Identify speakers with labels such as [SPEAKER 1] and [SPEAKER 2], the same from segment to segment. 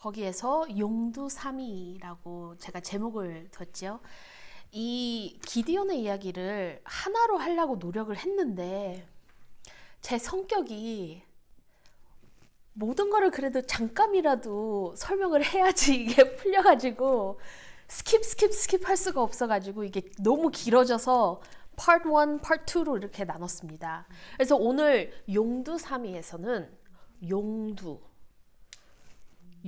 [SPEAKER 1] 거기에서 용두삼위라고 제가 제목을 뒀죠. 이 기디온의 이야기를 하나로 하려고 노력을 했는데 제 성격이 모든 거를 그래도 잠깐이라도 설명을 해야지 이게 풀려가지고 스킵 할 수가 없어가지고 이게 너무 길어져서 part 1, part 2로 이렇게 나눴습니다. 그래서 오늘 용두삼위에서는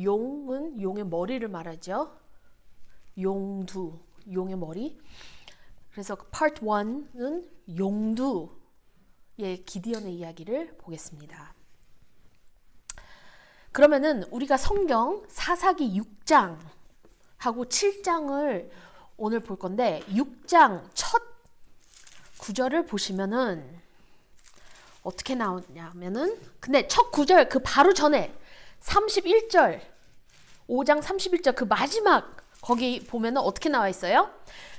[SPEAKER 1] 용은 용의 머리를 말하죠. 용의 머리. 그래서 part 1은 용두의 기디온의 이야기를 보겠습니다. 그러면은 우리가 성경 사사기 6장하고 7장을 오늘 볼 건데 6장 첫 구절을 보시면은 어떻게 나오냐면은 근데 첫 구절 그 바로 전에 31절 5장 31절 그 마지막 거기 보면은 어떻게 나와 있어요?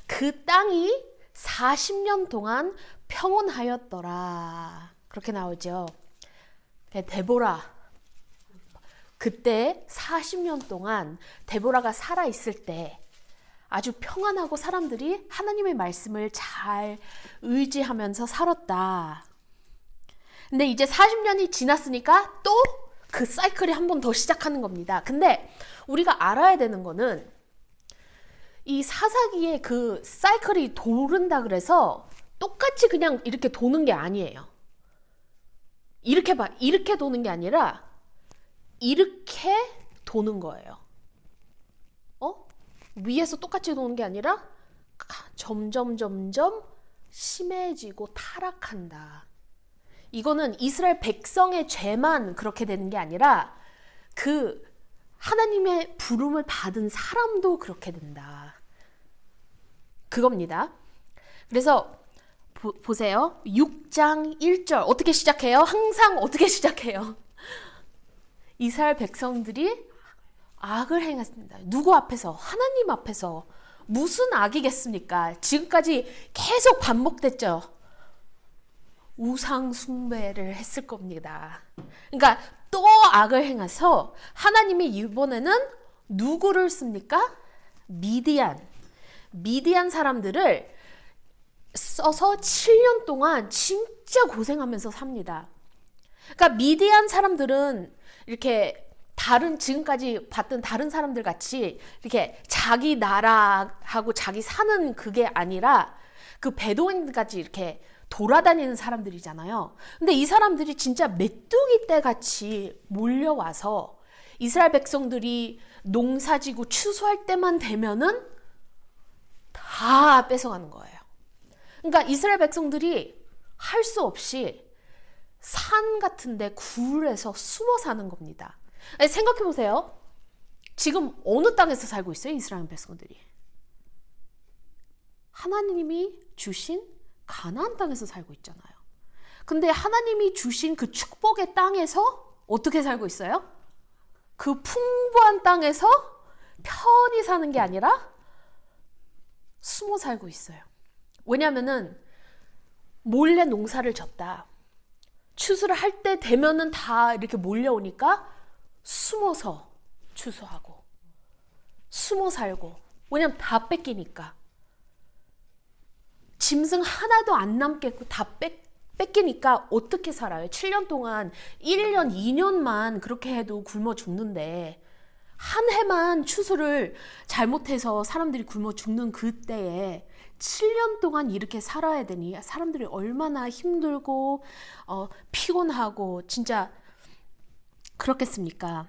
[SPEAKER 1] 그 땅이 40년 동안 평온하였더라. 그렇게 나오죠. 데보라 그때 40년 동안 데보라가 살아있을 때 아주 평안하고 사람들이 하나님의 말씀을 잘 의지하면서 살았다. 근데 이제 40년이 지났으니까 또 그 사이클이 한 번 더 시작하는 겁니다. 근데 우리가 알아야 되는 거는 이 사사기의 그 사이클이 도른다 그래서 똑같이 그냥 이렇게 도는 게 아니에요. 이렇게 도는 게 아니라 이렇게 도는 거예요. 위에서 똑같이 도는 게 아니라 점점 심해지고 타락한다. 이거는 이스라엘 백성의 죄만 그렇게 되는 게 아니라 그 하나님의 부름을 받은 사람도 그렇게 된다. 그겁니다. 그래서 보세요. 6장 1절 어떻게 시작해요? 항상 어떻게 시작해요? 이스라엘 백성들이 악을 행했습니다. 누구 앞에서? 하나님 앞에서. 무슨 악이겠습니까? 지금까지 계속 반복됐죠. 우상 숭배를 했을 겁니다. 그러니까 또 악을 행해서 하나님이 이번에는 누구를 씁니까? 미디안 사람들을 써서 7년 동안 진짜 고생하면서 삽니다. 그러니까 미디안 사람들은 이렇게 지금까지 봤던 다른 사람들 같이 이렇게 자기 나라하고 자기 사는 그게 아니라 그 베도인같이 이렇게 돌아다니는 사람들이잖아요. 근데 이 사람들이 진짜 메뚜기 떼 같이 몰려와서 이스라엘 백성들이 농사지고 추수할 때만 되면은 다 뺏어가는 거예요. 그러니까 이스라엘 백성들이 할 수 없이 산 같은데 굴에서 숨어 사는 겁니다. 생각해 보세요. 지금 어느 땅에서 살고 있어요? 이스라엘 백성들이. 하나님이 주신 가나안 땅에서 살고 있잖아요. 근데 하나님이 주신 그 축복의 땅에서 어떻게 살고 있어요? 그 풍부한 땅에서 편히 사는 게 아니라 숨어 살고 있어요. 왜냐면은 몰래 농사를 졌다. 추수를 할 때 되면은 다 이렇게 몰려오니까 숨어서 추수하고 숨어 살고 왜냐면 다 뺏기니까 짐승 하나도 안 남겠고 다 뺏기니까 어떻게 살아요? 7년 동안 1년 2년만 그렇게 해도 굶어 죽는데 한 해만 추수를 잘못해서 사람들이 굶어 죽는 그때에 7년 동안 이렇게 살아야 되니 사람들이 얼마나 힘들고 피곤하고 진짜 그렇겠습니까?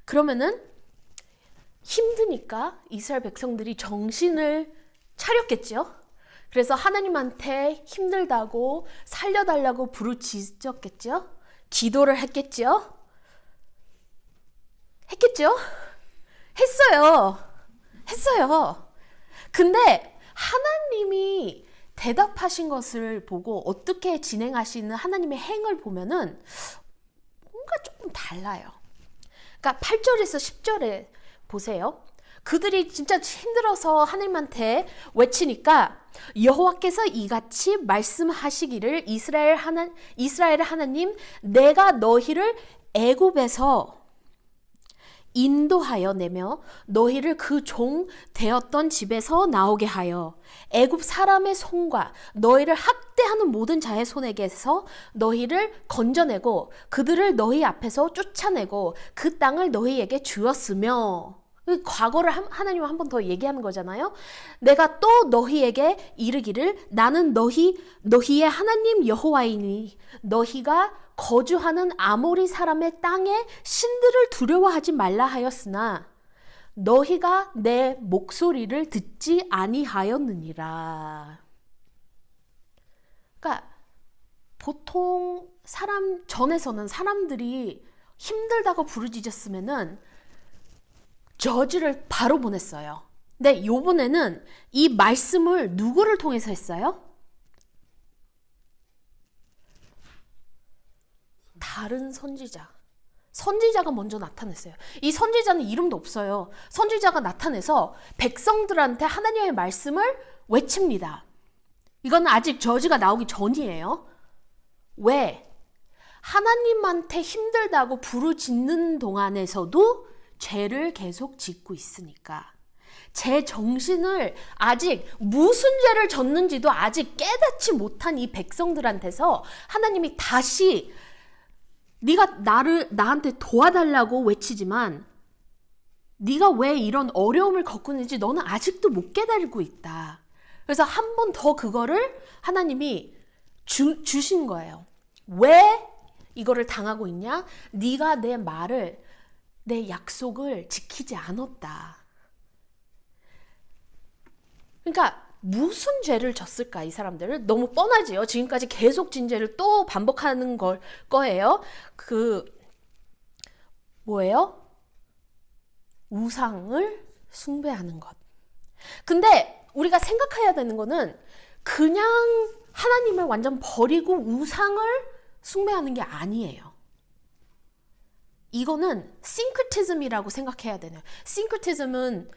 [SPEAKER 1] 그러면은 힘드니까 이스라엘 백성들이 정신을 차렸겠죠? 그래서 하나님한테 힘들다고 살려달라고 부르짖었겠죠? 기도를 했겠죠? 했어요. 근데 하나님이 대답하신 것을 보고 어떻게 진행하시는 하나님의 행을 보면은 뭔가 조금 달라요. 그러니까 8절에서 10절에 보세요. 그들이 진짜 힘들어서 하나님한테 외치니까 여호와께서 이같이 말씀하시기를 이스라엘의 하나님 내가 너희를 애굽에서 인도하여 내며 너희를 그 종 되었던 집에서 나오게 하여 애굽 사람의 손과 너희를 학대하는 모든 자의 손에게서 너희를 건져내고 그들을 너희 앞에서 쫓아내고 그 땅을 너희에게 주었으며. 과거를 하나님은 한 번 더 얘기하는 거잖아요. 내가 또 너희에게 이르기를 나는 너희의 하나님 여호와이니 너희가 거주하는 아모리 사람의 땅에 신들을 두려워하지 말라 하였으나 너희가 내 목소리를 듣지 아니하였느니라. 그러니까 보통 전에서는 사람들이 힘들다고 부르짖었으면은 저지를 바로 보냈어요. 근데 요번에는 이 말씀을 누구를 통해서 했어요? 다른 선지자가 먼저 나타냈어요. 이 선지자는 이름도 없어요. 선지자가 나타내서 백성들한테 하나님의 말씀을 외칩니다. 이건 아직 저지가 나오기 전이에요. 왜? 하나님한테 힘들다고 부르짖는 동안에서도 죄를 계속 짓고 있으니까. 제 정신을 아직 무슨 죄를 졌는지도 아직 깨닫지 못한 이 백성들한테서 하나님이 다시 네가 나한테 도와달라고 외치지만 네가 왜 이런 어려움을 겪고 있는지 너는 아직도 못 깨달고 있다. 그래서 한 번 더 그거를 하나님이 주신 거예요. 왜 이거를 당하고 있냐? 네가 내 약속을 지키지 않았다. 그러니까 무슨 죄를 졌을까 이 사람들을? 너무 뻔하지요. 지금까지 계속 진 죄를 또 반복하는 거예요. 뭐예요? 우상을 숭배하는 것. 근데 우리가 생각해야 되는 거는 그냥 하나님을 완전 버리고 우상을 숭배하는 게 아니에요. 이거는 싱크티즘이라고 생각해야 되네요. 싱크티즘은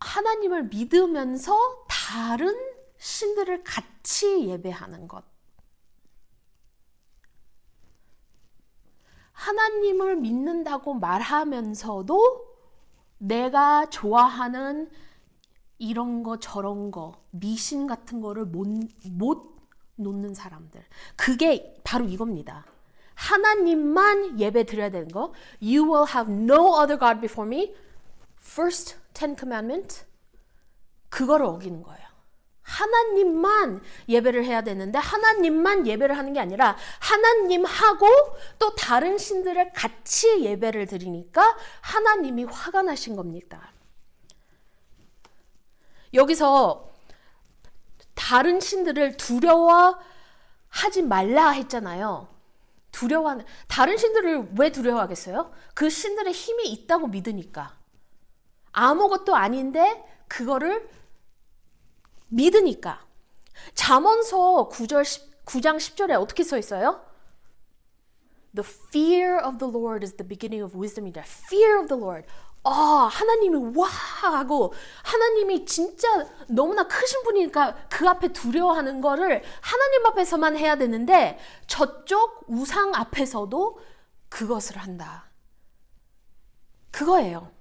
[SPEAKER 1] 하나님을 믿으면서 다른 신들을 같이 예배하는 것. 하나님을 믿는다고 말하면서도 내가 좋아하는 이런 거 저런 거 미신 같은 거를 못 놓는 사람들. 그게 바로 이겁니다. 하나님만 예배 드려야 되는 거. You will have no other God before me. First Ten Commandment. 그거를 어기는 거예요. 하나님만 예배를 해야 되는데 하나님만 예배를 하는 게 아니라 하나님하고 또 다른 신들을 같이 예배를 드리니까 하나님이 화가 나신 겁니다. 여기서 다른 신들을 두려워하지 말라 했잖아요. 다른 신들을 왜 두려워하겠어요? 그 신들의 힘이 있다고 믿으니까. 아무것도 아닌데 그거를 믿으니까. 잠언서 9장 10절에 어떻게 써 있어요? The fear of the Lord is the beginning of wisdom이다. Fear of the Lord. 하나님이 와 하고 하나님이 진짜 너무나 크신 분이니까 그 앞에 두려워하는 거를 하나님 앞에서만 해야 되는데 저쪽 우상 앞에서도 그것을 한다. 그거예요.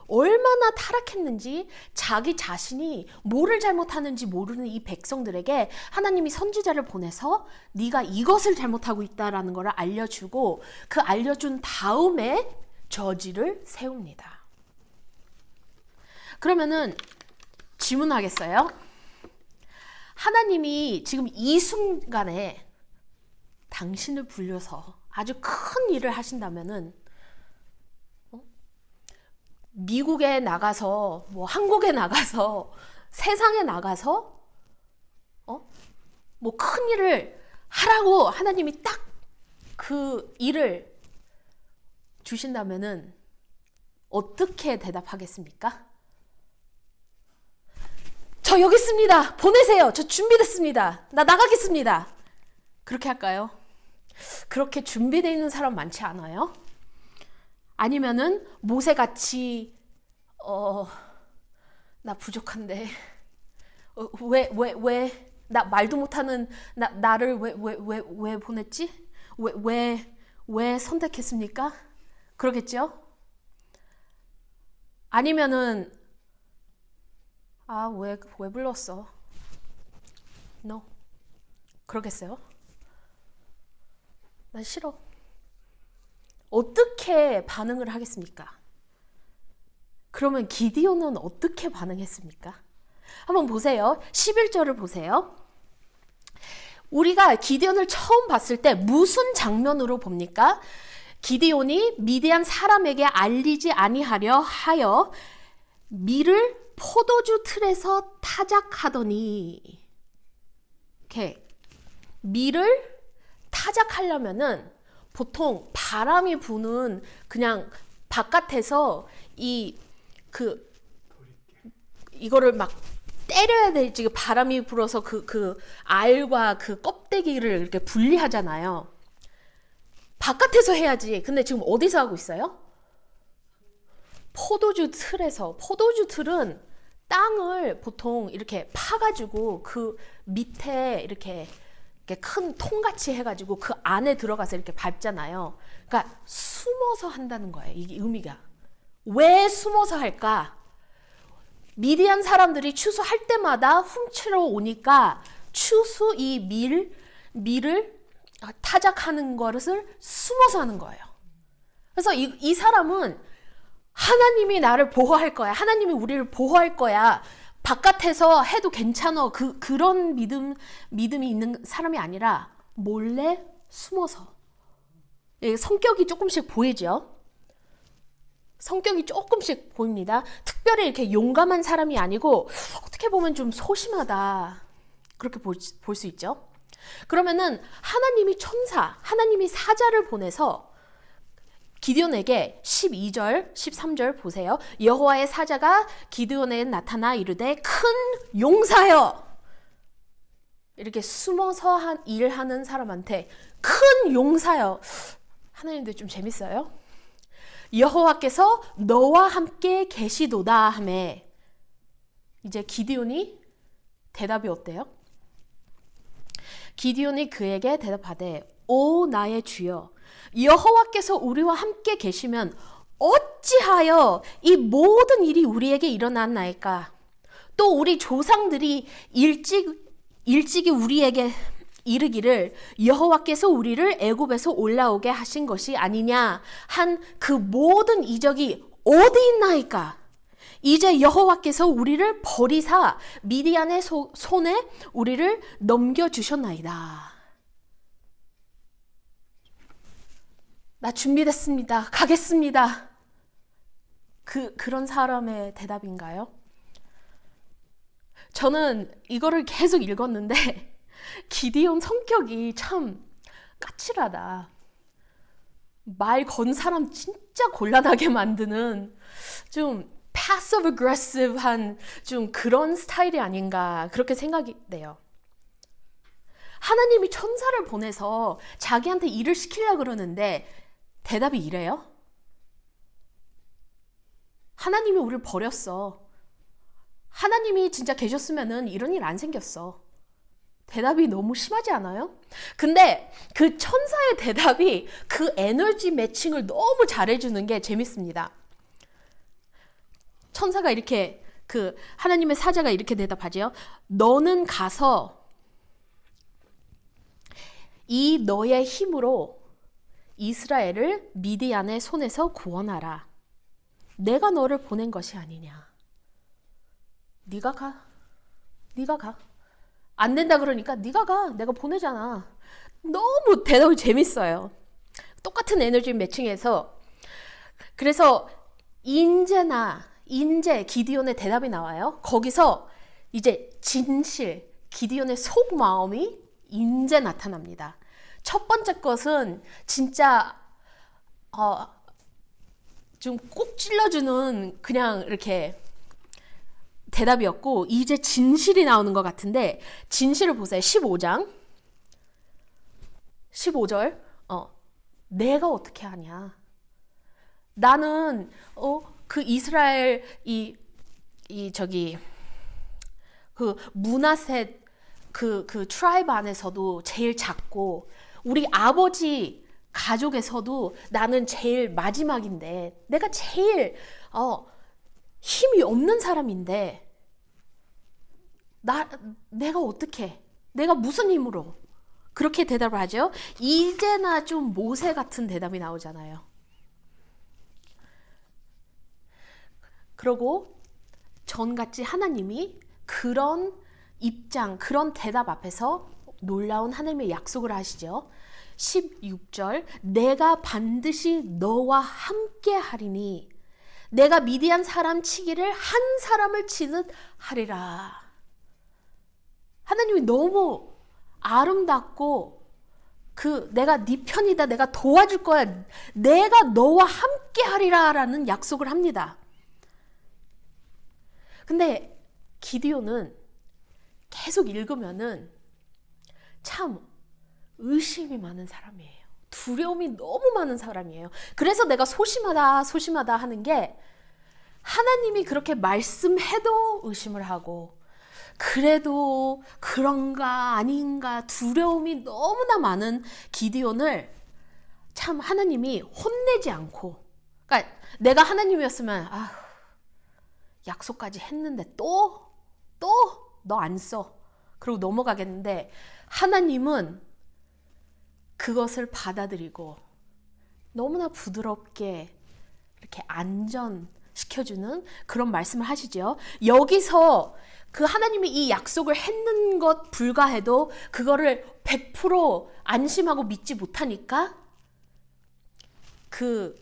[SPEAKER 1] 얼마나 타락했는지 자기 자신이 뭐를 잘못하는지 모르는 이 백성들에게 하나님이 선지자를 보내서 네가 이것을 잘못하고 있다라는 걸 알려주고 그 알려준 다음에 저지를 세웁니다. 그러면은 질문하겠어요? 하나님이 지금 이 순간에 당신을 불려서 아주 큰 일을 하신다면은 미국에 나가서 한국에 나가서 세상에 나가서 큰 일을 하라고 하나님이 딱 그 일을 주신다면은 어떻게 대답하겠습니까? 저 여기 있습니다. 보내세요. 저 준비됐습니다. 나 나가겠습니다. 그렇게 할까요? 그렇게 준비되어 있는 사람 많지 않아요? 아니면은 모세같이 나 부족한데 왜 나 말도 못하는 나를 왜 보냈지? 왜 선택했습니까? 그러겠죠? 아니면은 왜 불렀어? No. 그러겠어요? 난 싫어. 어떻게 반응을 하겠습니까? 그러면 기디온은 어떻게 반응했습니까? 한번 보세요. 11절을 보세요. 우리가 기디온을 처음 봤을 때 무슨 장면으로 봅니까? 기디온이 미디안 사람에게 알리지 아니하려 하여 밀을 포도주 틀에서 타작하더니, 이렇게 밀을 타작하려면은 보통 바람이 부는 그냥 바깥에서 이거를 막 때려야 되지. 바람이 불어서 그 알과 그 껍데기를 이렇게 분리하잖아요. 바깥에서 해야지. 근데 지금 어디서 하고 있어요? 포도주 틀에서. 포도주 틀은 땅을 보통 이렇게 파가지고 그 밑에 이렇게 큰 통같이 해가지고 그 안에 들어가서 이렇게 밟잖아요. 그러니까 숨어서 한다는 거예요. 이게 의미가. 왜 숨어서 할까? 미디안 사람들이 추수할 때마다 훔치러 오니까 추수 이 밀을 타작하는 것을 숨어서 하는 거예요. 그래서 이 사람은 하나님이 나를 보호할 거야. 하나님이 우리를 보호할 거야. 바깥에서 해도 괜찮아. 그런 믿음이 있는 사람이 아니라 몰래 숨어서. 성격이 조금씩 보이죠? 성격이 조금씩 보입니다. 특별히 이렇게 용감한 사람이 아니고 어떻게 보면 좀 소심하다. 그렇게 볼 수 있죠. 그러면은 하나님이 사자를 보내서 기드온에게 12절, 13절 보세요. 여호와의 사자가 기드온에게 나타나 이르되 큰 용사여. 이렇게 숨어서 일하는 사람한테 큰 용사여. 하나님도 좀 재밌어요. 여호와께서 너와 함께 계시도다 하매 이제 기드온이 대답이 어때요? 기드온이 그에게 대답하되 오 나의 주여 여호와께서 우리와 함께 계시면 어찌하여 이 모든 일이 우리에게 일어났나이까? 또 우리 조상들이 일찍이 우리에게 이르기를 여호와께서 우리를 애굽에서 올라오게 하신 것이 아니냐 한 그 모든 이적이 어디 있나이까? 이제 여호와께서 우리를 버리사 미디안의 손에 우리를 넘겨주셨나이다. 나 준비됐습니다. 가겠습니다. 그런 사람의 대답인가요? 저는 이거를 계속 읽었는데 기드온 성격이 참 까칠하다. 말 건 사람 진짜 곤란하게 만드는 좀 passive aggressive한 좀 그런 스타일이 아닌가 그렇게 생각이 돼요. 하나님이 천사를 보내서 자기한테 일을 시키려고 그러는데 대답이 이래요? 하나님이 우리를 버렸어. 하나님이 진짜 계셨으면은 이런 일 안 생겼어. 대답이 너무 심하지 않아요? 근데 그 천사의 대답이 그 에너지 매칭을 너무 잘해주는 게 재밌습니다. 천사가 이렇게 하나님의 사자가 이렇게 대답하지요. 너는 가서 이 너의 힘으로 이스라엘을 미디안의 손에서 구원하라. 내가 너를 보낸 것이 아니냐. 네가 가. 안 된다 그러니까 네가 가. 내가 보내잖아. 너무 대답이 재밌어요. 똑같은 에너지 매칭해서 그래서 인제 기드온의 대답이 나와요. 거기서 이제 진실, 기드온의 속마음이 인제 나타납니다. 첫 번째 것은 진짜 좀 꼭 찔러주는 그냥 이렇게 대답이었고 이제 진실이 나오는 것 같은데 진실을 보세요. 15절 내가 어떻게 하냐. 나는 그 이스라엘 그 문하셋 그 트라이브 안에서도 제일 작고 우리 아버지 가족에서도 나는 제일 마지막인데, 내가 제일 힘이 없는 사람인데, 내가 어떻게, 내가 무슨 힘으로 그렇게 대답을 하죠? 이제나 좀 모세 같은 대답이 나오잖아요. 그러고 전같이 하나님이 그런 입장, 그런 대답 앞에서 놀라운 하나님의 약속을 하시죠. 16절, 내가 반드시 너와 함께 하리니 내가 미디안 사람 치기를 한 사람을 치듯 하리라. 하나님이 너무 아름답고 내가 네 편이다, 내가 도와줄 거야, 내가 너와 함께 하리라 라는 약속을 합니다. 근데 기디온은 계속 읽으면은 참 의심이 많은 사람이에요. 두려움이 너무 많은 사람이에요. 그래서 내가 소심하다 하는 게, 하나님이 그렇게 말씀해도 의심을 하고, 그래도 그런가 아닌가 두려움이 너무나 많은 기디온을 참 하나님이 혼내지 않고, 그러니까 내가 하나님이었으면 약속까지 했는데 또 너 안 써. 그리고 넘어가겠는데, 하나님은 그것을 받아들이고 너무나 부드럽게 이렇게 안전시켜주는 그런 말씀을 하시죠. 여기서 그 하나님이 이 약속을 했는 것 불가해도 그거를 100% 안심하고 믿지 못하니까 그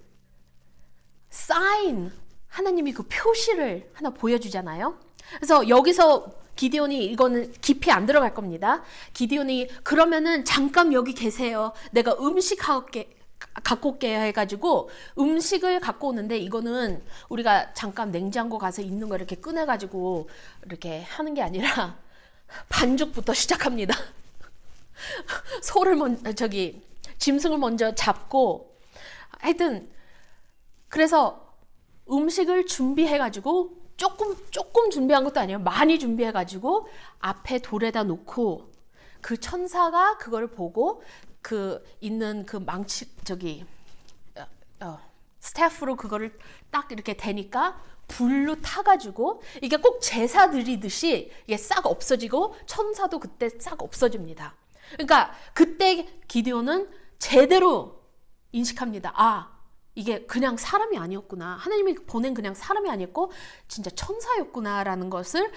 [SPEAKER 1] 사인, 하나님이 그 표시를 하나 보여주잖아요. 그래서 여기서 기디온이, 이거는 깊이 안 들어갈 겁니다. 기디온이 그러면은 잠깐 여기 계세요, 내가 음식 갖고 올게요 해가지고 음식을 갖고 오는데, 이거는 우리가 잠깐 냉장고 가서 있는 거 이렇게 꺼내가지고 이렇게 하는 게 아니라 반죽부터 시작합니다. 짐승을 먼저 잡고, 하여튼 그래서 음식을 준비해가지고 조금 준비한 것도 아니에요. 많이 준비해가지고 앞에 돌에다 놓고, 그 천사가 그걸 보고 있는 스태프로 그거를 딱 이렇게 대니까 불로 타가지고, 이게 꼭 제사 드리듯이 이게 싹 없어지고 천사도 그때 싹 없어집니다. 그러니까 그때 기드온은 제대로 인식합니다. 이게 그냥 사람이 아니었구나, 하나님이 보낸 그냥 사람이 아니었고 진짜 천사였구나라는 것을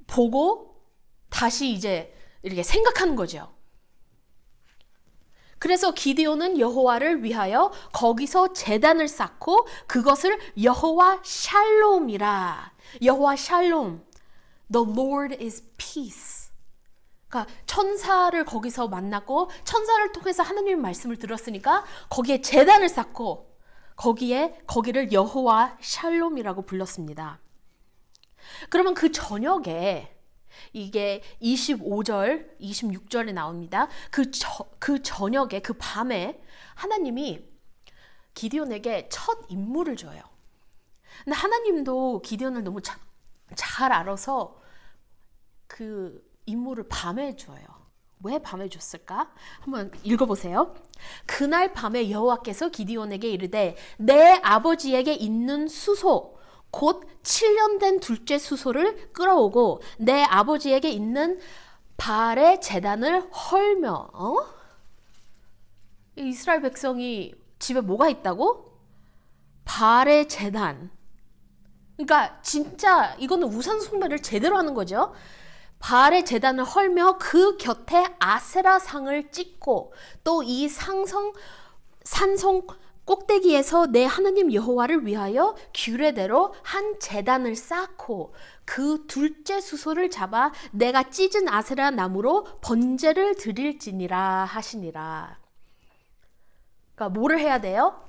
[SPEAKER 1] 보고 다시 이제 이렇게 생각하는 거죠. 그래서 기드온은 여호와를 위하여 거기서 제단을 쌓고 그것을 여호와 샬롬이라. 여호와 샬롬, The Lord is peace. 그러니까 천사를 거기서 만났고, 천사를 통해서 하나님의 말씀을 들었으니까 거기에 제단을 쌓고 거기를 여호와 샬롬이라고 불렀습니다. 그러면 그 저녁에, 이게 25절, 26절에 나옵니다. 그 저녁에, 그 밤에 하나님이 기드온에게 첫 임무를 줘요. 근데 하나님도 기드온을 너무 잘 알아서 그 임무를 밤에 줘요. 왜 밤에 줬을까? 한번 읽어보세요. 그날 밤에 여호와께서 기드온에게 이르되, 내 아버지에게 있는 수소 곧 7년 된 둘째 수소를 끌어오고 내 아버지에게 있는 바알의 제단을 헐며. 이스라엘 백성이 집에 뭐가 있다고? 바알의 제단. 그러니까 진짜 이거는 우상 숭배를 제대로 하는 거죠. 바알의 제단을 헐며 그 곁에 아세라 상을 찍고, 또 이 산성 꼭대기에서 내 하나님 여호와를 위하여 규례대로 한 제단을 쌓고 그 둘째 수소를 잡아 내가 찢은 아세라 나무로 번제를 드릴지니라 하시니라. 그러니까 뭐를 해야 돼요?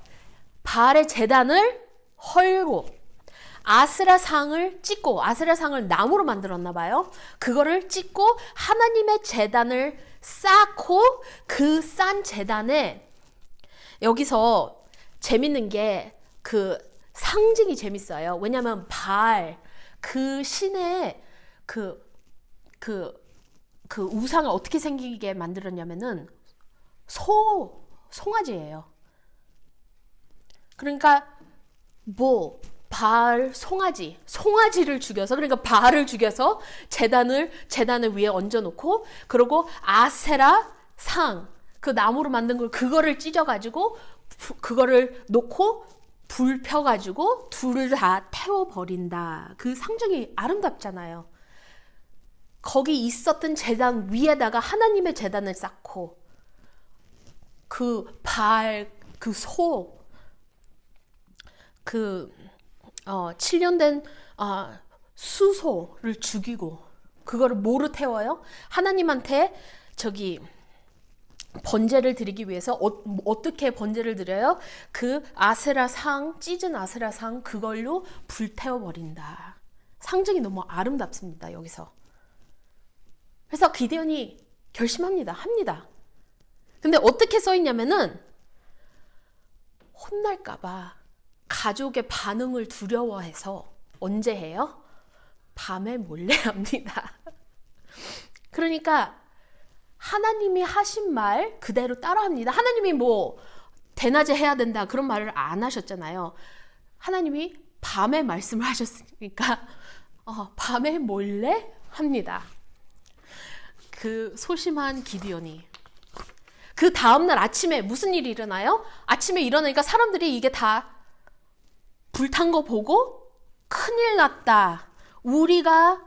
[SPEAKER 1] 바알의 제단을 헐고 아세라 상을 찍고, 아세라 상을 나무로 만들었나 봐요. 그거를 찍고 하나님의 제단을 쌓고, 그 싼 제단에, 여기서 재밌는 게 그 상징이 재밌어요. 왜냐면 바알, 그 신의 그 우상을 어떻게 생기게 만들었냐면은 송아지예요. 그러니까 뭐 바알 송아지를 죽여서, 그러니까 바알을 죽여서 재단을 위에 얹어놓고, 그리고 아세라 상, 그 나무로 만든 걸 그거를 찢어가지고 그거를 놓고 불 펴가지고 둘을 다 태워버린다. 그 상징이 아름답잖아요. 거기 있었던 재단 위에다가 하나님의 재단을 쌓고 그 바알, 그 소, 7년 된 수소를 죽이고 그거를 뭐로 태워요? 하나님한테 번제를 드리기 위해서 어떻게 번제를 드려요? 그 찢은 아세라 상 그걸로 불태워 버린다. 상징이 너무 아름답습니다. 여기서. 그래서 기드온이 합니다. 근데 어떻게 써 있냐면은 혼날까봐 가족의 반응을 두려워해서 언제 해요? 밤에 몰래 합니다. 그러니까 하나님이 하신 말 그대로 따라합니다. 하나님이 뭐 대낮에 해야 된다 그런 말을 안 하셨잖아요. 하나님이 밤에 말씀을 하셨으니까 밤에 몰래 합니다. 그 소심한 기드온이. 그 다음날 아침에 무슨 일이 일어나요? 아침에 일어나니까 사람들이 이게 다 불탄 거 보고 큰일 났다. 우리가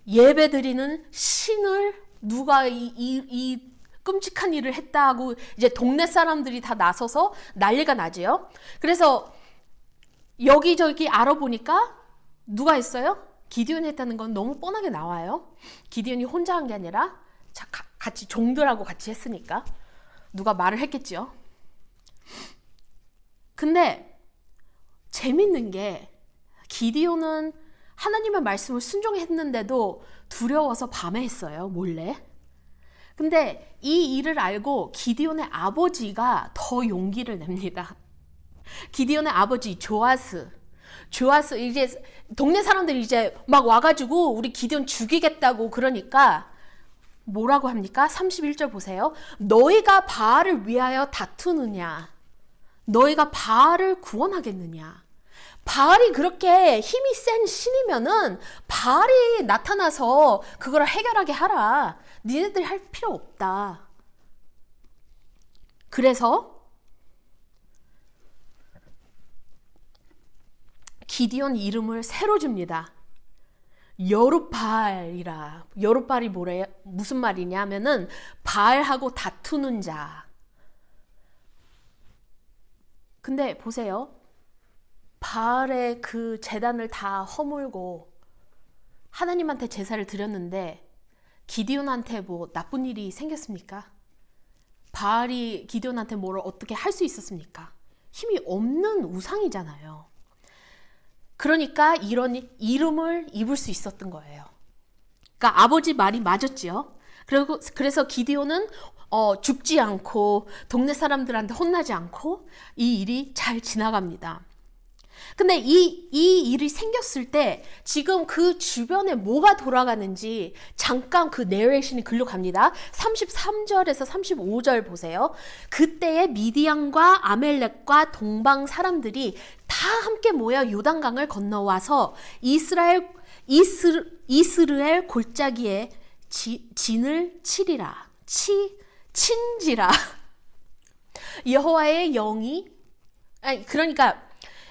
[SPEAKER 1] 예배 드리는 신을 누가 이 끔찍한 일을 했다 하고 이제 동네 사람들이 다 나서서 난리가 나지요. 그래서 여기저기 알아보니까 누가 했어요? 기드온이 했다는 건 너무 뻔하게 나와요. 기드온이 혼자 한 게 아니라 같이 종들하고 같이 했으니까 누가 말을 했겠죠. 근데 재밌는 게 기드온은 하나님의 말씀을 순종했는데도 두려워서 밤에 했어요. 몰래. 근데 이 일을 알고 기드온의 아버지가 더 용기를 냅니다. 기드온의 아버지 조아스 이제 동네 사람들이 이제 막 와가지고 우리 기드온 죽이겠다고 그러니까 뭐라고 합니까? 31절 보세요. 너희가 바알을 위하여 다투느냐? 너희가 바알을 구원하겠느냐? 바알이 그렇게 힘이 센 신이면은 바알이 나타나서 그걸 해결하게 하라. 니네들이 할 필요 없다. 그래서 기드온 이름을 새로 줍니다. 여룻바알이라. 여룻바알이 뭐래요? 무슨 말이냐면은 바알하고 다투는 자. 근데 보세요. 바알의 그 제단을 다 허물고 하나님한테 제사를 드렸는데 기드온한테 뭐 나쁜 일이 생겼습니까? 바알이 기드온한테 뭐를 어떻게 할 수 있었습니까? 힘이 없는 우상이잖아요. 그러니까 이런 이름을 입을 수 있었던 거예요. 그러니까 아버지 말이 맞았지요. 그래서 기드온은 죽지 않고 동네 사람들한테 혼나지 않고 이 일이 잘 지나갑니다. 근데 이 일이 생겼을 때 지금 그 주변에 뭐가 돌아가는지 잠깐 그 내레이션이 글로 갑니다. 33절에서 35절 보세요. 그때에 미디안과 아멜렉과 동방 사람들이 다 함께 모여 요단강을 건너와서 이스라엘 골짜기에 진을 친지라. 여호와의 영이 그러니까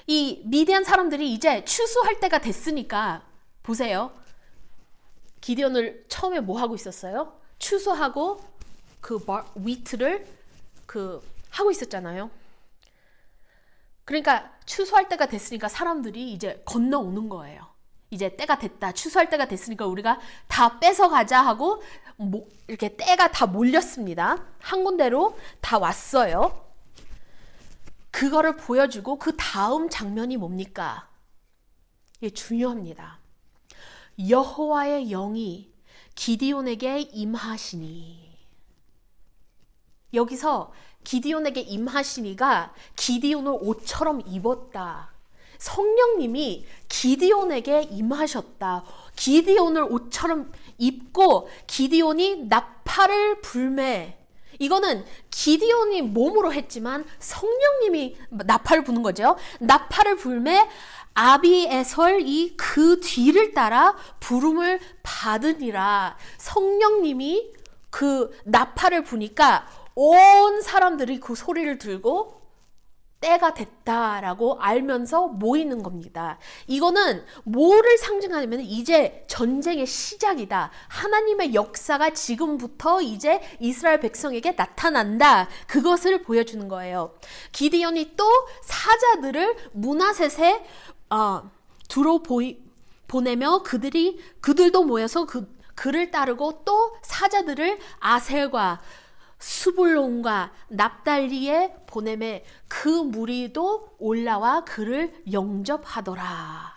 [SPEAKER 1] 이 미디안 사람들이 이제 추수할 때가 됐으니까 보세요. 기드온을 처음에 뭐 하고 있었어요? 추수하고 위트를 하고 있었잖아요. 그러니까 추수할 때가 됐으니까 사람들이 이제 건너오는 거예요. 이제 때가 됐다. 추수할 때가 됐으니까 우리가 다 뺏어가자 하고 이렇게 때가 다 몰렸습니다. 한 군데로 다 왔어요. 그거를 보여주고 그 다음 장면이 뭡니까? 이게 중요합니다. 여호와의 영이 기드온에게 임하시니. 여기서 기드온에게 임하시니가 기드온을 옷처럼 입었다. 성령님이 기드온에게 임하셨다. 기드온을 옷처럼 입고 기드온이 나팔을 불매. 이거는 기디온이 몸으로 했지만 성령님이 나팔을 부는 거죠. 나팔을 불매 아비에설이 그 뒤를 따라 부름을 받으니라. 성령님이 그 나팔을 부니까 온 사람들이 그 소리를 들고 때가 됐다라고 알면서 모이는 겁니다. 이거는 뭐를 상징하냐면 이제 전쟁의 시작이다. 하나님의 역사가 지금부터 이제 이스라엘 백성에게 나타난다. 그것을 보여주는 거예요. 기디온이 또 사자들을 문하셋에 보내며 그들도 모여서 그를 따르고 또 사자들을 아셀과 스불론과 납달리에 보내매 그 무리도 올라와 그를 영접하더라.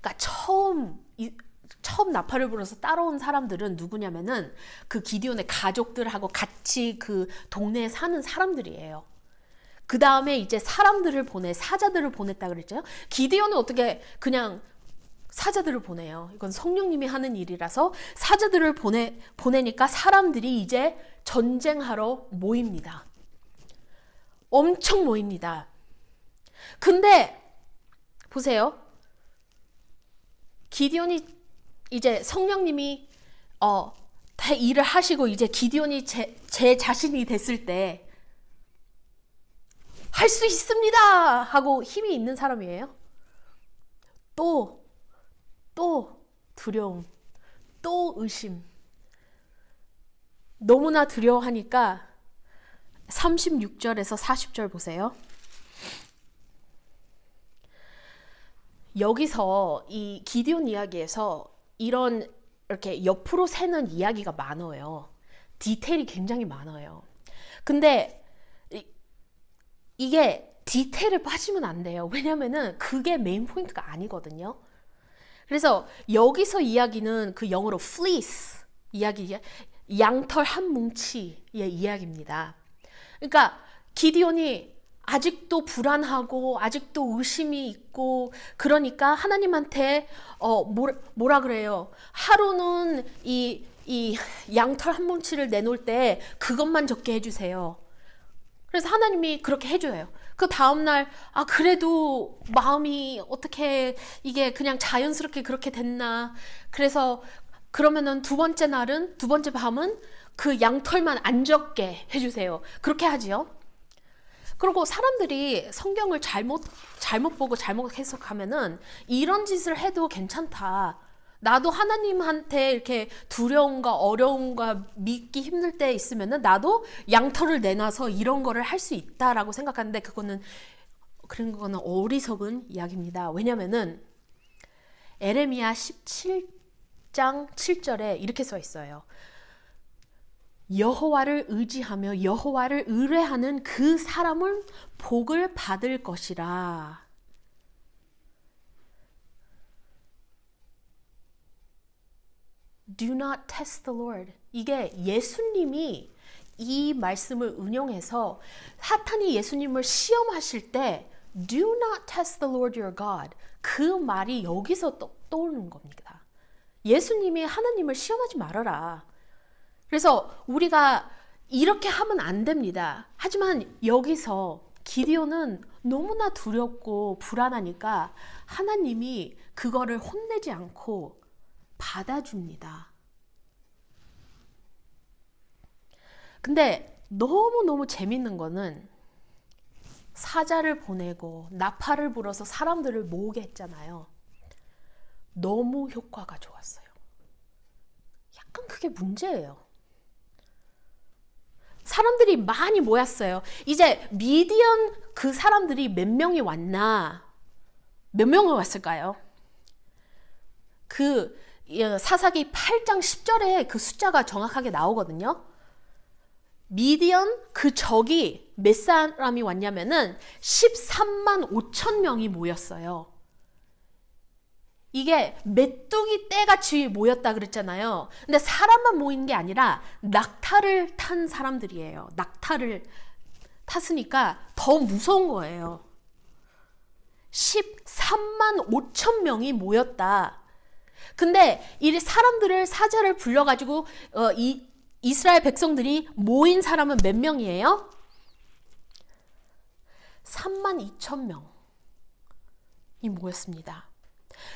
[SPEAKER 1] 그러니까 처음 나팔을 불어서 따라온 사람들은 누구냐면은 그 기디온의 가족들하고 같이 그 동네에 사는 사람들이에요. 그 다음에 이제 사자들을 보냈다 그랬죠. 기디온은 어떻게 그냥 사자들을 보내요. 이건 성령님이 하는 일이라서 사자들을 보내니까 사람들이 이제 전쟁하러 모입니다. 엄청 모입니다. 근데 보세요. 기디온이 이제 성령님이 다 일을 하시고 이제 기디온이 제 자신이 됐을 때 할 수 있습니다 하고 힘이 있는 사람이에요. 또 두려움, 또 의심. 너무나 두려워하니까 36절에서 40절 보세요. 여기서 이 기디온 이야기에서 이렇게 옆으로 새는 이야기가 많아요. 디테일이 굉장히 많아요. 근데 이게 디테일을 빠지면 안 돼요. 왜냐면은 그게 메인 포인트가 아니거든요. 그래서 여기서 이야기는 그 영어로 fleece 이야기, 양털 한 뭉치의 이야기입니다. 그러니까 기디온이 아직도 불안하고 아직도 의심이 있고 그러니까 하나님한테 뭐라 그래요? 하루는 이 양털 한 뭉치를 내놓을 때 그것만 적게 해주세요. 그래서 하나님이 그렇게 해줘요. 그 다음날 그래도 마음이 어떻게 이게 그냥 자연스럽게 그렇게 됐나. 그래서 그러면은 두 번째 밤은 그 양털만 안 적게 해주세요. 그렇게 하지요. 그리고 사람들이 성경을 잘못 보고 잘못 해석하면은 이런 짓을 해도 괜찮다. 나도 하나님한테 이렇게 두려움과 어려움과 믿기 힘들 때 있으면은 나도 양털을 내놔서 이런 거를 할 수 있다라고 생각하는데 그런 거는 어리석은 이야기입니다. 왜냐면은 에레미야 17장 7절에 이렇게 써 있어요. 여호와를 의지하며 여호와를 의뢰하는 그 사람은 복을 받을 것이라. Do not test the Lord. 이게 예수님이 이 말씀을 응용해서 사탄이 예수님을 시험하실 때 Do not test the Lord your God. 그 말이 여기서 떠오르는 겁니다. 예수님이 하나님을 시험하지 말아라. 그래서 우리가 이렇게 하면 안 됩니다. 하지만 여기서 기디온은 너무나 두렵고 불안하니까 하나님이 그거를 혼내지 않고 받아줍니다. 근데 너무너무 재밌는 거는 사자를 보내고 나팔을 불어서 사람들을 모으게 했잖아요. 너무 효과가 좋았어요. 약간 그게 문제예요. 사람들이 많이 모였어요. 이제 미디안 그 사람들이 몇 명이 왔나? 몇 명이 왔을까요? 사사기 8장 10절에 그 숫자가 정확하게 나오거든요. 미디안 그 적이 몇 사람이 왔냐면은 13만 5천 명이 모였어요. 이게 메뚜기 떼같이 모였다 그랬잖아요. 근데 사람만 모인 게 아니라 낙타를 탄 사람들이에요. 낙타를 탔으니까 더 무서운 거예요. 13만 5천 명이 모였다. 근데 이 사람들을 사자를 불러가지고 이 이스라엘 백성들이 모인 사람은 몇 명이에요? 32,000명이 모였습니다.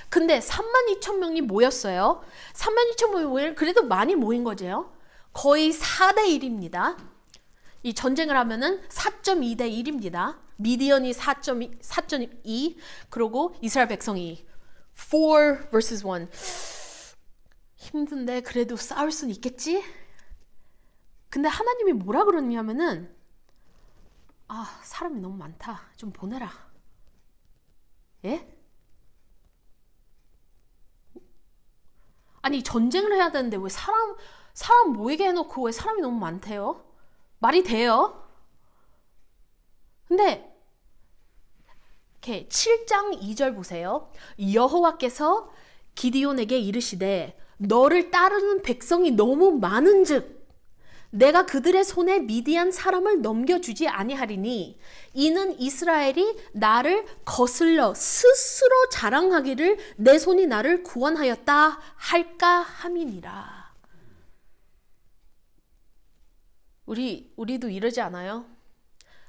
[SPEAKER 1] 근데 32,000명이 모였어요. 32,000명이 모이면 그래도 많이 모인 거죠. 거의 4대 1입니다. 이 전쟁을 하면은 4.2대 1입니다. 미디언이 4.2, 그리고 이스라엘 백성이 4 vs 1. 힘든데 그래도 싸울 수는 있겠지? 근데 하나님이 뭐라 그러냐면은 사람이 너무 많다. 좀 보내라. 예? 아니 전쟁을 해야 되는데 왜 사람 모이게 해놓고 왜 사람이 너무 많대요? 말이 돼요? 근데 이렇게 7장 2절 보세요. 여호와께서 기드온에게 이르시되 너를 따르는 백성이 너무 많은즉 내가 그들의 손에 미디안 사람을 넘겨주지 아니하리니 이는 이스라엘이 나를 거슬러 스스로 자랑하기를 내 손이 나를 구원하였다 할까 함이니라. 우리도 이러지 않아요?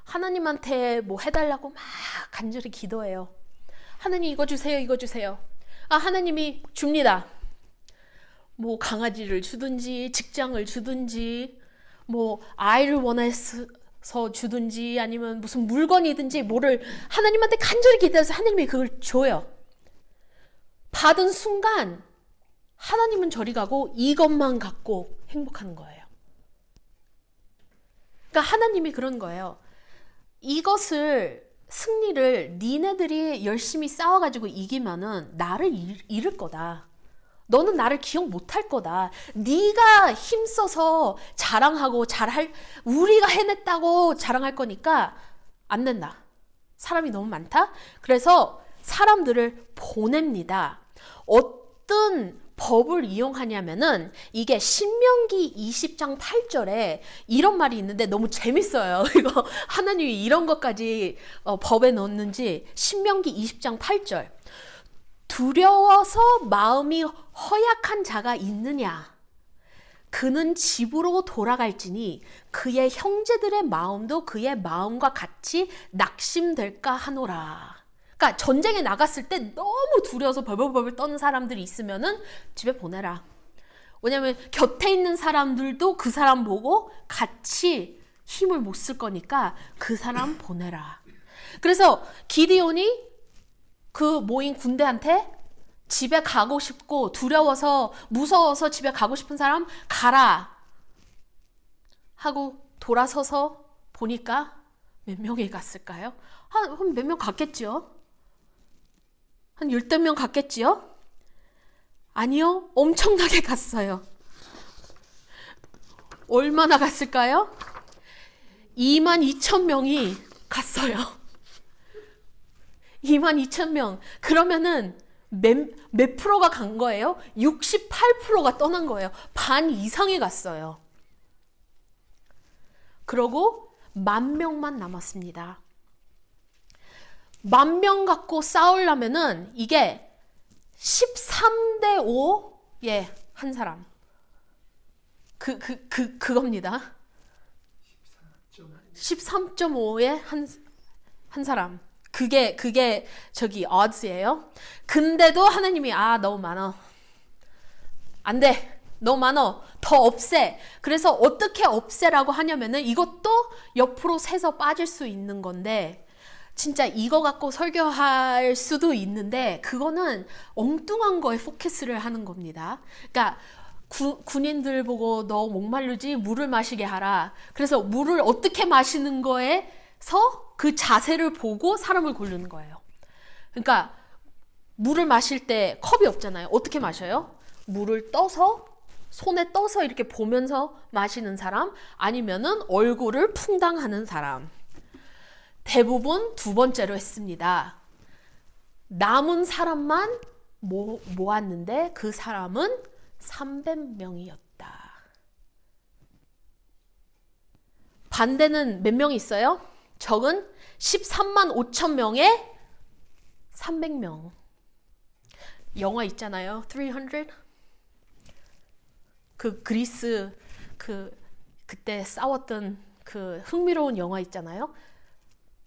[SPEAKER 1] 하나님한테 뭐 해달라고 막 간절히 기도해요. 하나님 이거 주세요, 이거 주세요. 하나님이 줍니다. 뭐 강아지를 주든지 직장을 주든지 뭐 아이를 원해서 주든지 아니면 무슨 물건이든지 뭐를 하나님한테 간절히 기도해서 하나님이 그걸 줘요. 받은 순간 하나님은 저리 가고 이것만 갖고 행복하는 거예요. 그러니까 하나님이 그런 거예요. 이것을 승리를 니네들이 열심히 싸워가지고 이기면은 나를 잃을 거다. 너는 나를 기억 못할 거다. 네가 힘써서 자랑하고 우리가 해냈다고 자랑할 거니까 안 된다. 사람이 너무 많다. 그래서 사람들을 보냅니다. 어떤 법을 이용하냐면은 이게 신명기 20장 8절에 이런 말이 있는데 너무 재밌어요. 이거 하나님이 이런 것까지 법에 넣었는지. 신명기 20장 8절. 두려워서 마음이 허약한 자가 있느냐? 그는 집으로 돌아갈지니 그의 형제들의 마음도 그의 마음과 같이 낙심될까 하노라. 그러니까 전쟁에 나갔을 때 너무 두려워서 벌벌벌 떠는 사람들이 있으면은 집에 보내라. 왜냐면 곁에 있는 사람들도 그 사람 보고 같이 힘을 못 쓸 거니까 그 사람 보내라. 그래서 기드온이 그 모인 군대한테 집에 가고 싶고 두려워서 무서워서 집에 가고 싶은 사람 가라 하고 돌아서서 보니까 몇 명이 갔을까요? 한 몇 명 갔겠지요? 한 10명 갔겠지요? 아니요, 엄청나게 갔어요. 얼마나 갔을까요? 22,000명이 갔어요. 22,000명. 그러면은 몇 프로가 간 거예요? 68%가 떠난 거예요. 반 이상이 갔어요. 그러고 10,000명만 남았습니다. 10,000명 갖고 싸우려면은 이게 13대 5의 한 사람. 그겁니다. 13.5의 한 사람. 그게 저기 odds예요. 근데도 하나님이 너무 많아. 안 돼. 너무 많아. 더 없애. 그래서 어떻게 없애라고 하냐면은 이것도 옆으로 새서 빠질 수 있는 건데 진짜 이거 갖고 설교할 수도 있는데 그거는 엉뚱한 거에 포커스를 하는 겁니다. 그러니까 군인들 보고 너 목마르지 물을 마시게 하라. 그래서 물을 어떻게 마시는 거에서 그 자세를 보고 사람을 고르는 거예요. 그러니까 물을 마실 때 컵이 없잖아요. 어떻게 마셔요? 물을 떠서 손에 떠서 이렇게 보면서 마시는 사람 아니면은 얼굴을 풍당하는 사람. 대부분 두 번째로 했습니다. 남은 사람만 모았는데 그 사람은 300명이었다. 반대는 몇 명 있어요? 적은 13만 5천 명에 300명. 영화 있잖아요. 300? 그 그리스 그때 싸웠던 그 흥미로운 영화 있잖아요.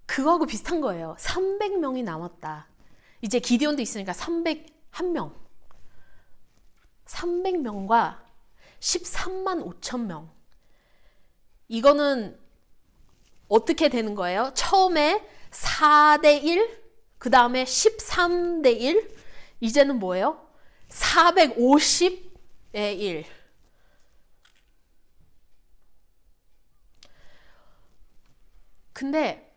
[SPEAKER 1] 그거하고 비슷한 거예요. 300명이 남았다. 이제 기디온도 있으니까 301명. 300명과 13만 5천 명. 이거는 어떻게 되는 거예요? 처음에 4대 1, 그 다음에 13대 1, 이제는 뭐예요? 450의 1. 근데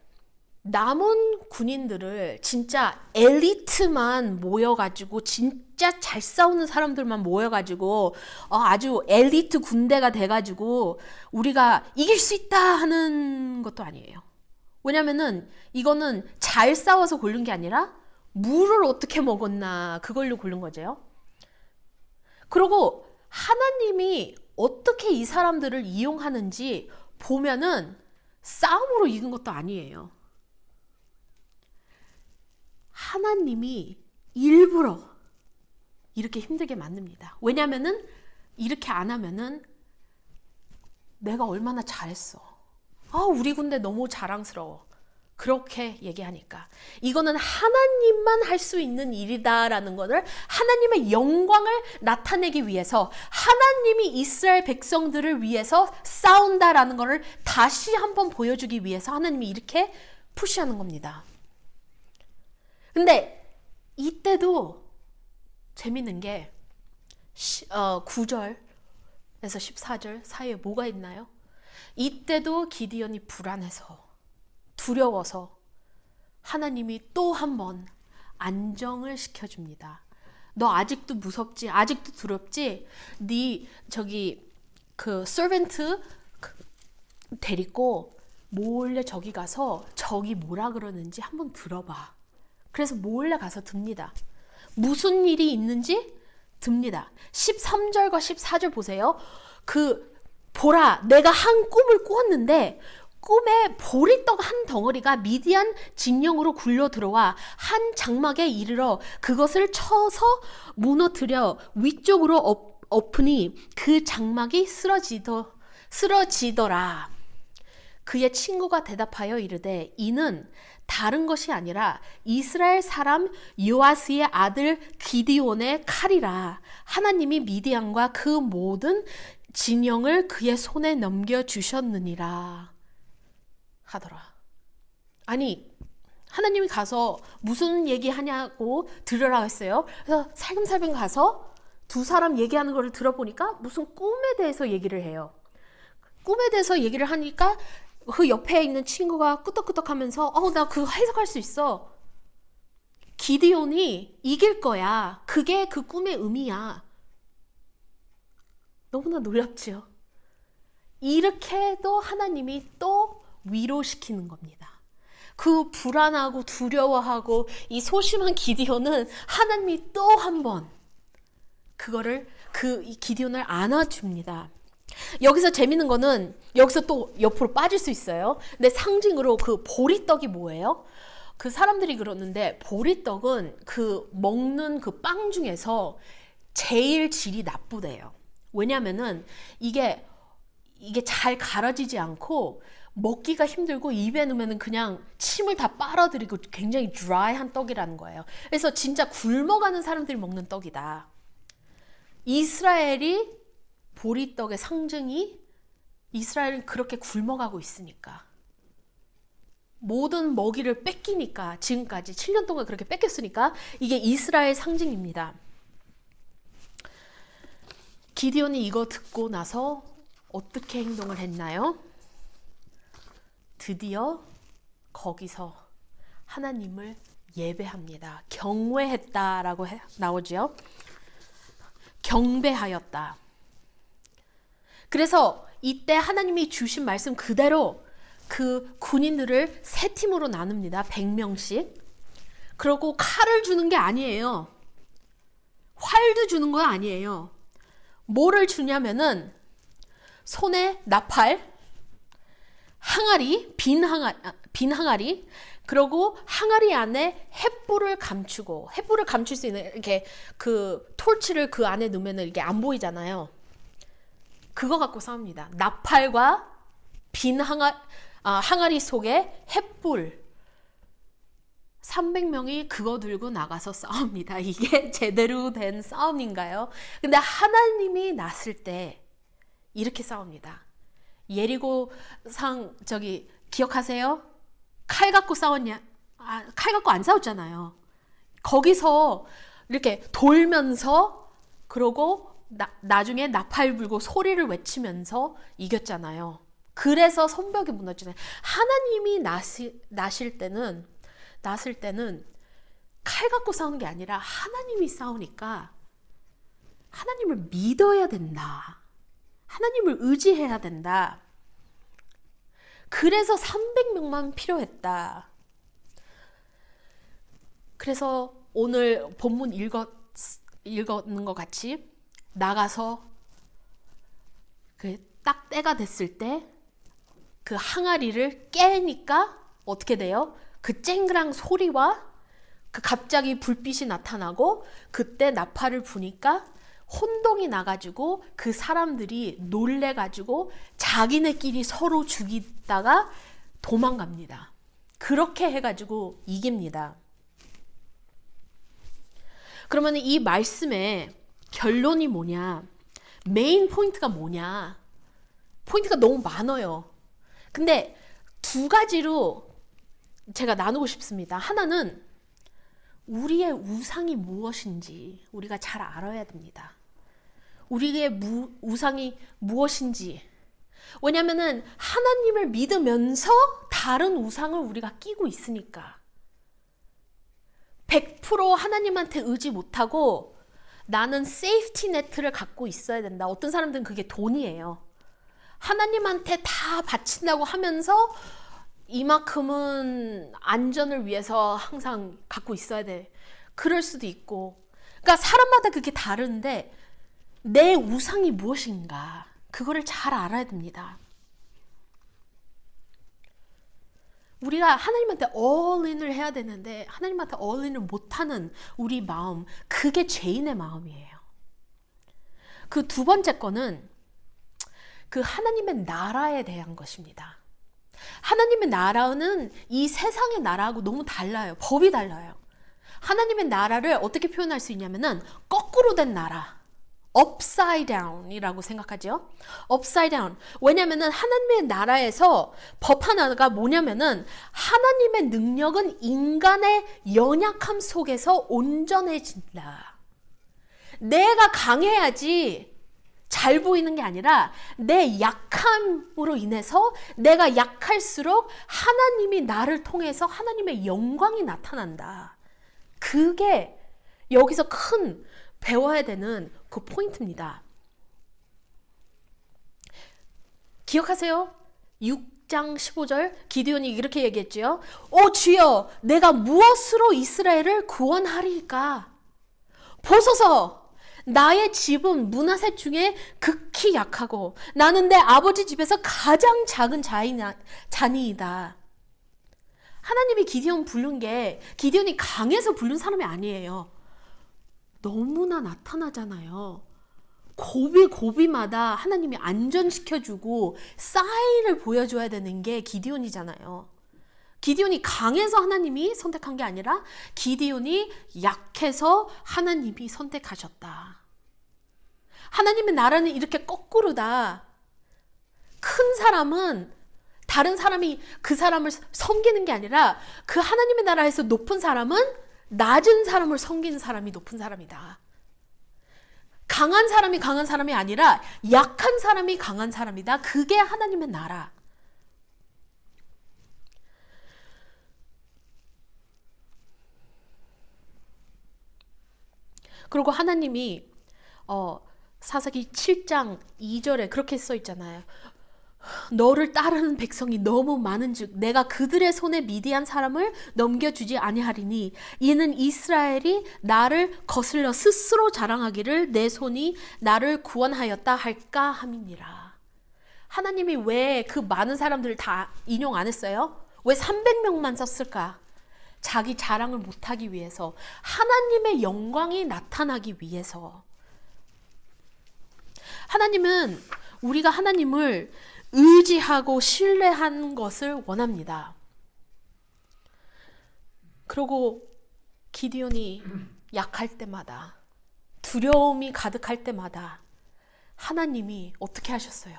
[SPEAKER 1] 남은 군인들을 진짜 엘리트만 모여가지고 진짜 잘 싸우는 사람들만 모여가지고 아주 엘리트 군대가 돼가지고 우리가 이길 수 있다 하는 것도 아니에요. 왜냐면은 이거는 잘 싸워서 고른 게 아니라 물을 어떻게 먹었나 그걸로 고른 거죠. 그리고 하나님이 어떻게 이 사람들을 이용하는지 보면은 싸움으로 이긴 것도 아니에요. 하나님이 일부러 이렇게 힘들게 만듭니다. 왜냐면은 이렇게 안 하면은 내가 얼마나 잘했어. 우리 군대 너무 자랑스러워. 그렇게 얘기하니까 이거는 하나님만 할 수 있는 일이다라는 것을 하나님의 영광을 나타내기 위해서 하나님이 이스라엘 백성들을 위해서 싸운다라는 것을 다시 한번 보여주기 위해서 하나님이 이렇게 푸시하는 겁니다. 근데 이때도 재밌는 게 9절에서 14절 사이에 뭐가 있나요? 이때도 기디온이 불안해서 두려워서 하나님이 또 한 번 안정을 시켜줍니다. 너 아직도 무섭지? 아직도 두렵지? 네 그 서벤트 데리고 몰래 저기 가서 저기 뭐라 그러는지 한번 들어봐. 그래서 몰래 가서 듭니다. 무슨 일이 있는지 듭니다. 13절과 14절 보세요. 보라, 내가 한 꿈을 꾸었는데 꿈에 보리떡 한 덩어리가 미디안 진영으로 굴러 들어와 한 장막에 이르러 그것을 쳐서 무너뜨려 위쪽으로 엎으니 그 장막이 쓰러지더라. 그의 친구가 대답하여 이르되 이는 다른 것이 아니라 이스라엘 사람 요아스의 아들 기디온의 칼이라. 하나님이 미디안과 그 모든 진영을 그의 손에 넘겨주셨느니라 하더라. 아니, 하나님이 가서 무슨 얘기하냐고 들으라고 했어요. 그래서 살금살금 가서 두 사람 얘기하는 거를 들어보니까 무슨 꿈에 대해서 얘기를 해요. 꿈에 대해서 얘기를 하니까 그 옆에 있는 친구가 끄덕끄덕 하면서 나 그거 해석할 수 있어. 기디온이 이길 거야. 그게 그 꿈의 의미야. 너무나 놀랍지요. 이렇게도 하나님이 또 위로시키는 겁니다. 그 불안하고 두려워하고 이 소심한 기디온은 하나님이 또 한 번 이 기디온을 안아줍니다. 여기서 재밌는 거는 여기서 또 옆으로 빠질 수 있어요. 근데 상징으로 그 보리떡이 뭐예요? 그 사람들이 그러는데 보리떡은 그 먹는 그 빵 중에서 제일 질이 나쁘대요. 왜냐면은 이게 잘 갈아지지 않고 먹기가 힘들고 입에 넣으면 그냥 침을 다 빨아들이고 굉장히 드라이한 떡이라는 거예요. 그래서 진짜 굶어가는 사람들이 먹는 떡이다. 이스라엘이 보리떡의 상징이 이스라엘은 그렇게 굶어가고 있으니까 모든 먹이를 뺏기니까 지금까지 7년 동안 그렇게 뺏겼으니까 이게 이스라엘 상징입니다. 기디온이 이거 듣고 나서 어떻게 행동을 했나요? 드디어 거기서 하나님을 예배합니다. 경외했다라고 나오죠. 경배하였다. 그래서 이때 하나님이 주신 말씀 그대로 그 군인들을 세 팀으로 나눕니다. 100명씩. 그리고 칼을 주는 게 아니에요. 활도 주는 거 아니에요. 뭐를 주냐면은 손에 나팔, 항아리, 빈 항아리, 그리고 항아리 안에 횃불을 감출 수 있는 이렇게 그 토치를 그 안에 넣으면 이게 안 보이잖아요. 그거 갖고 싸웁니다. 나팔과 빈 항아리 속에 횃불. 300명이 그거 들고 나가서 싸웁니다. 이게 제대로 된 싸움인가요? 근데 하나님이 났을 때 이렇게 싸웁니다. 예리고상 기억하세요? 칼 갖고 싸웠냐? 칼 갖고 안 싸웠잖아요. 거기서 이렇게 돌면서 그러고 나중에 나팔 불고 소리를 외치면서 이겼잖아요. 그래서 성벽이 무너지네. 하나님이 나실 때는 칼 갖고 싸우는 게 아니라 하나님이 싸우니까 하나님을 믿어야 된다. 하나님을 의지해야 된다. 그래서 300명만 필요했다. 그래서 오늘 본문 읽었는 것 같이 나가서 딱 때가 됐을 때 그 항아리를 깨니까 어떻게 돼요? 그 쨍그랑 소리와 그 갑자기 불빛이 나타나고 그때 나팔을 부니까 혼동이 나가지고 그 사람들이 놀래가지고 자기네끼리 서로 죽이다가 도망갑니다. 그렇게 해가지고 이깁니다. 그러면 이 말씀의 결론이 뭐냐? 메인 포인트가 뭐냐? 포인트가 너무 많아요. 근데 두 가지로 제가 나누고 싶습니다. 하나는 우리의 우상이 무엇인지 우리가 잘 알아야 됩니다. 우리의 우상이 무엇인지. 왜냐하면 하나님을 믿으면서 다른 우상을 우리가 끼고 있으니까. 100% 하나님한테 의지 못하고 나는 세이프티 네트를 갖고 있어야 된다. 어떤 사람들은 그게 돈이에요. 하나님한테 다 바친다고 하면서 이만큼은 안전을 위해서 항상 갖고 있어야 돼. 그럴 수도 있고. 그러니까 사람마다 그게 다른데 내 우상이 무엇인가 그거를 잘 알아야 됩니다. 우리가 하나님한테 all-in을 해야 되는데 하나님한테 all-in을 못하는 우리 마음, 그게 죄인의 마음이에요. 그 두 번째 거는 그 하나님의 나라에 대한 것입니다. 하나님의 나라는 이 세상의 나라하고 너무 달라요. 법이 달라요. 하나님의 나라를 어떻게 표현할 수 있냐면은 거꾸로 된 나라. upside down이라고 생각하죠. upside down. 왜냐면은 하나님의 나라에서 법 하나가 뭐냐면은 하나님의 능력은 인간의 연약함 속에서 온전해진다. 내가 강해야지 잘 보이는 게 아니라 내 약함으로 인해서 내가 약할수록 하나님이 나를 통해서 하나님의 영광이 나타난다. 그게 여기서 큰 배워야 되는 그 포인트입니다. 기억하세요? 6장 15절 기드온이 이렇게 얘기했죠. 오 주여, 내가 무엇으로 이스라엘을 구원하리까? 보소서, 나의 집은 문하세 중에 극히 약하고 나는 내 아버지 집에서 가장 작은 자니이다. 하나님이 기드온 부른 게 기드온이 강해서 부른 사람이 아니에요. 너무나 나타나잖아요. 고비마다 하나님이 안전시켜주고 사인을 보여줘야 되는 게 기드온이잖아요. 기드온이 강해서 하나님이 선택한 게 아니라 기드온이 약해서 하나님이 선택하셨다. 하나님의 나라는 이렇게 거꾸로다. 큰 사람은 다른 사람이 그 사람을 섬기는 게 아니라 그 하나님의 나라에서 높은 사람은 낮은 사람을 섬기는 사람이 높은 사람이다. 강한 사람이 강한 사람이 아니라 약한 사람이 강한 사람이다. 그게 하나님의 나라. 그리고 하나님이 사사기 7장 2절에 그렇게 써 있잖아요. 너를 따르는 백성이 너무 많은즉 내가 그들의 손에 미디안 사람을 넘겨주지 아니하리니 이는 이스라엘이 나를 거슬러 스스로 자랑하기를 내 손이 나를 구원하였다 할까 함이니라. 하나님이 왜 그 많은 사람들을 다 인용 안 했어요? 왜 300명만 썼을까? 자기 자랑을 못하기 위해서, 하나님의 영광이 나타나기 위해서. 하나님은 우리가 하나님을 의지하고 신뢰하는 것을 원합니다. 그리고 기디온이 약할 때마다, 두려움이 가득할 때마다 하나님이 어떻게 하셨어요?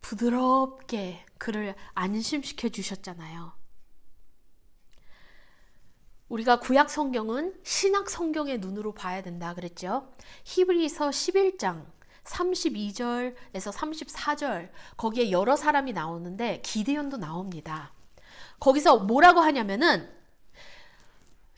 [SPEAKER 1] 부드럽게 그를 안심시켜 주셨잖아요. 우리가 구약 성경은 신약 성경의 눈으로 봐야 된다 그랬죠. 히브리서 11장 32절에서 34절 거기에 여러 사람이 나오는데 기드온도 나옵니다. 거기서 뭐라고 하냐면은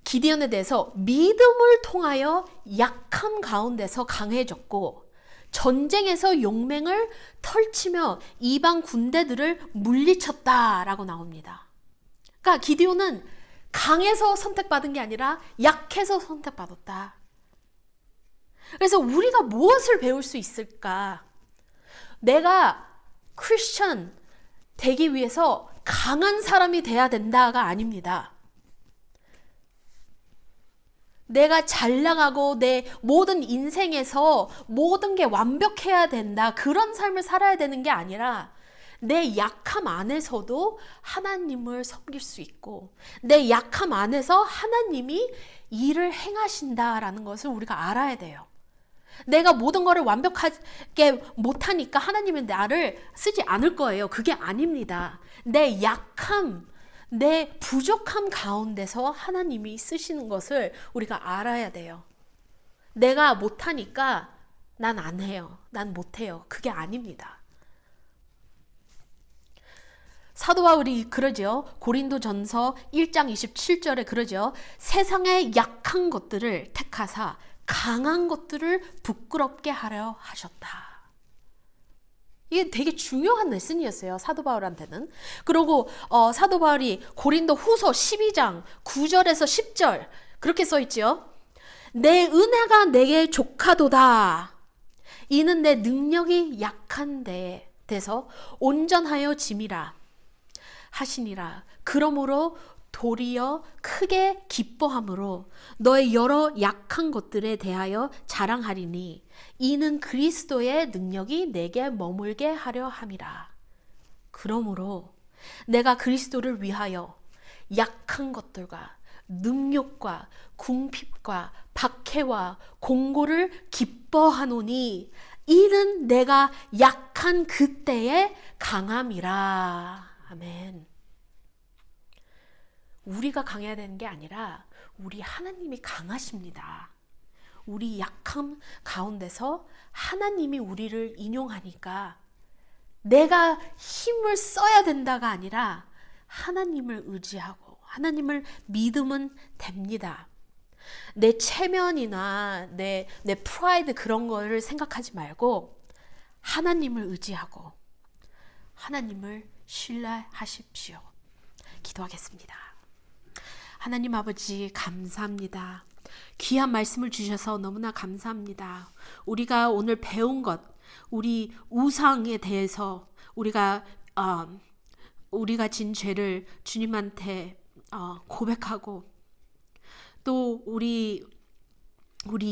[SPEAKER 1] 기드온에 대해서 믿음을 통하여 약함 가운데서 강해졌고 전쟁에서 용맹을 펼치며 이방 군대들을 물리쳤다라고 나옵니다. 그러니까 기드온은 강해서 선택받은 게 아니라 약해서 선택받았다. 그래서 우리가 무엇을 배울 수 있을까? 내가 크리스천 되기 위해서 강한 사람이 돼야 된다가 아닙니다. 내가 잘 나가고 내 모든 인생에서 모든 게 완벽해야 된다. 그런 삶을 살아야 되는 게 아니라 내 약함 안에서도 하나님을 섬길 수 있고 내 약함 안에서 하나님이 일을 행하신다라는 것을 우리가 알아야 돼요. 내가 모든 것을 완벽하게 못하니까 하나님은 나를 쓰지 않을 거예요. 그게 아닙니다. 내 약함, 내 부족함 가운데서 하나님이 쓰시는 것을 우리가 알아야 돼요. 내가 못하니까 난 안 해요. 난 못해요. 그게 아닙니다. 사도 바울이 그러죠. 고린도전서 1장 27절에 그러죠. 세상의 약한 것들을 택하사 강한 것들을 부끄럽게 하려 하셨다. 이게 되게 중요한 레슨이었어요. 사도 바울한테는. 그리고 사도 바울이 고린도 후서 12장 9절에서 10절 그렇게 써있죠. 내 은혜가 내게 족하도다. 이는 내 능력이 약한 데서 온전하여 짐이라 하시니라. 그러므로 도리어 크게 기뻐함으로 너의 여러 약한 것들에 대하여 자랑하리니 이는 그리스도의 능력이 내게 머물게 하려 함이라. 그러므로 내가 그리스도를 위하여 약한 것들과 능욕과 궁핍과 박해와 공고를 기뻐하노니 이는 내가 약한 그때의 강함이라. 아멘. 우리가 강해야 되는 게 아니라 우리 하나님이 강하십니다. 우리 약함 가운데서 하나님이 우리를 인용하니까 내가 힘을 써야 된다가 아니라 하나님을 의지하고 하나님을 믿으면 됩니다. 내 체면이나 내 프라이드 그런 거를 생각하지 말고 하나님을 의지하고 하나님을 신뢰하십시오. 기도하겠습니다. 하나님 아버지 감사합니다. 귀한 말씀을 주셔서 너무나 감사합니다. 우리가 오늘 배운 것, 우리 우상에 대해서 우리가 진 죄를 주님한테 고백하고 또 우리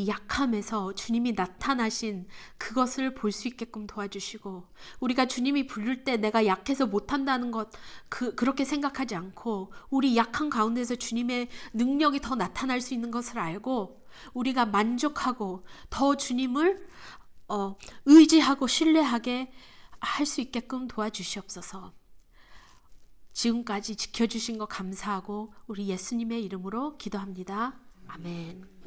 [SPEAKER 1] 약함에서 주님이 나타나신 그것을 볼 수 있게끔 도와주시고 우리가 주님이 부를 때 내가 약해서 못한다는 것 그렇게 생각하지 않고 우리 약한 가운데서 주님의 능력이 더 나타날 수 있는 것을 알고 우리가 만족하고 더 주님을 의지하고 신뢰하게 할 수 있게끔 도와주시옵소서. 지금까지 지켜주신 거 감사하고 우리 예수님의 이름으로 기도합니다. 아멘.